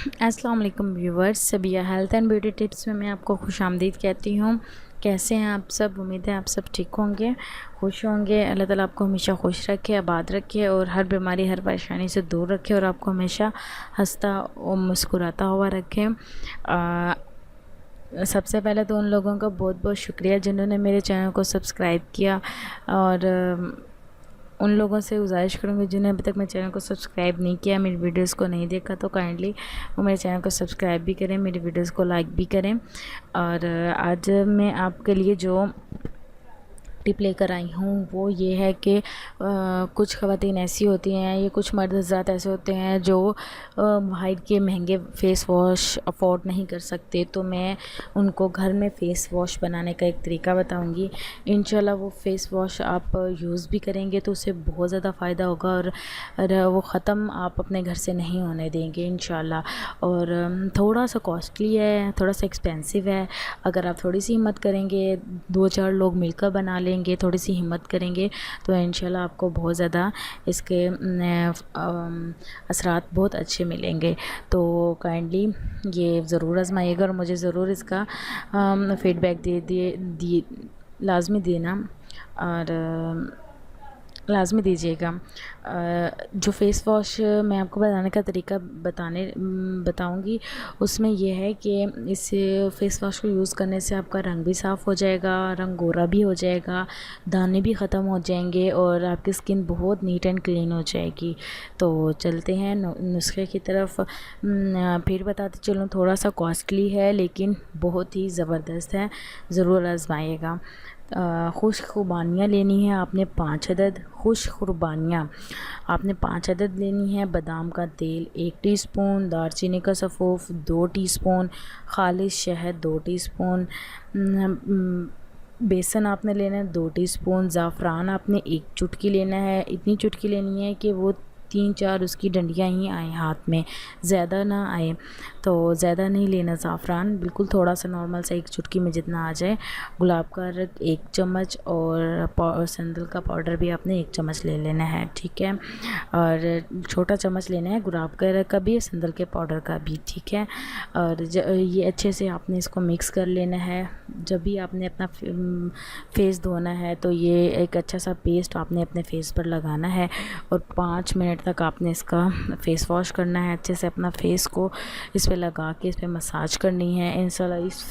अस्सलाम वालेकुम viewers, Sabiya health and beauty tips में मैं आपको खुशामदीद कहती हूँ। कैसे हैं आप सब? उम्मीद है आप सब ठीक होंगे, खुश होंगे। अल्लाह ताला आपको हमेशा खुश रखे, आबाद रखे और हर बीमारी, हर परेशानी से दूर रखे और आपको हमेशा हंसता और मुस्कुराता हुआ रखे। सबसे पहले तो उन लोगों का बहुत बहुत शुक्रिया जिन्होंने मेरे चैनल को सब्सक्राइब किया, और उन लोगों से गुजारिश करूँगी जिन्हें अभी तक मेरे चैनल को सब्सक्राइब नहीं किया, मेरी वीडियोस को नहीं देखा, तो काइंडली वो मेरे चैनल को सब्सक्राइब भी करें, मेरी वीडियोस को लाइक भी करें। और आज मैं आपके लिए जो टिप लेकर आई हूँ वो ये है कि कुछ ख़वातीन ऐसी होती हैं, ये कुछ मर्द हज़रात ऐसे होते हैं जो बाहर के महंगे फ़ेस वॉश अफोर्ड नहीं कर सकते, तो मैं उनको घर में फ़ेस वॉश बनाने का एक तरीका बताऊँगी। इंशाल्लाह वो फ़ेस वॉश आप यूज़ भी करेंगे तो उससे बहुत ज़्यादा फ़ायदा होगा, और वो ख़त्म आप अपने घर से नहीं होने देंगे इंशाल्लाह। और थोड़ा सा कॉस्टली है, थोड़ा सा एक्सपेंसिव है। अगर आप थोड़ी सी हिम्मत करेंगे, 2-4 लोग मिलकर बना लेंगे, थोड़ी सी हिम्मत करेंगे, तो इंशाल्लाह आपको बहुत ज़्यादा इसके असरात बहुत अच्छे मिलेंगे। तो काइंडली ये ज़रूर आजमाइएगा और मुझे ज़रूर इसका फीडबैक दिए लाजमी देना और लाज़मी दीजिएगा। जो फ़ेस वॉश मैं आपको बनाने का तरीका बताऊंगी, उसमें यह है कि इस फ़ेस वॉश को यूज़ करने से आपका रंग भी साफ़ हो जाएगा, रंग गोरा भी हो जाएगा, दाने भी ख़त्म हो जाएंगे और आपकी स्किन बहुत नीट एंड क्लीन हो जाएगी। तो चलते हैं नुस्खे की तरफ। फिर बताते चलूँ, थोड़ा सा कॉस्टली है लेकिन बहुत ही ज़बरदस्त है, ज़रूर आजमाइएगा। खुश्क खुबानियाँ लेनी है आपने 5 अदद। खुश्क खुबानियाँ आपने 5 अदद लेनी है। बादाम का तेल 1 टीस्पून, दालचीनी का सफ़ूफ 2 टीस्पून, खालिश शहद 2 टीस्पून, बेसन आपने लेना है 2 टीस्पून, ज़ाफ़रान आपने 1 चुटकी लेना है। इतनी चुटकी लेनी है कि वो 3-4 उसकी डंडियाँ ही आए हाथ में, ज़्यादा ना आए। तो ज़्यादा नहीं लेना ज़ाफ़रान, बिल्कुल थोड़ा सा नॉर्मल सा 1 चुटकी में जितना आ जाए। गुलाब का अर्क 1 चम्मच और संदल का पाउडर भी आपने 1 चम्मच ले लेना है, ठीक है। और छोटा चम्मच लेना है गुलाब का अर्क का भी, संदल के पाउडर का भी, ठीक है। और ये अच्छे से आपने इसको मिक्स कर लेना है। जब भी आपने अपना फेस धोना है तो ये एक अच्छा सा पेस्ट आपने अपने फेस पर लगाना है और 5 मिनट तक आपने इसका फ़ेस वॉश करना है। अच्छे से अपना फेस को इस पे लगा के इस पे मसाज करनी है। इंशाल्लाह इस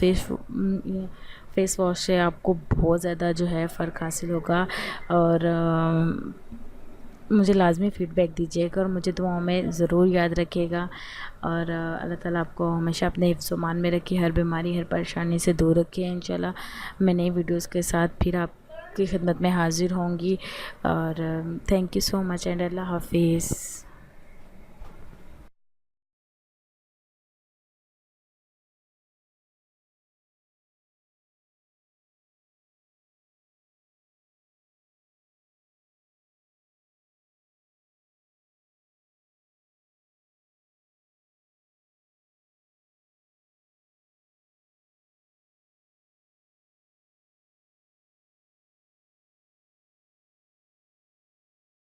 फेस वॉश से आपको बहुत ज़्यादा जो है फ़र्क हासिल होगा। और मुझे लाजमी फ़ीडबैक दीजिएगा और मुझे दुआओं में ज़रूर याद रखिएगा। और अल्लाह ताला आपको हमेशा अपने हिफ्ज़-ओ-मान में रखे, हर बीमारी, हर परेशानी से दूर रखे। इंशाल्लाह मैं नई वीडियोज़ के साथ फिर आपकी खिदमत में हाज़िर होंगी। और thank you so much and अल्लाह हाफ़िज़।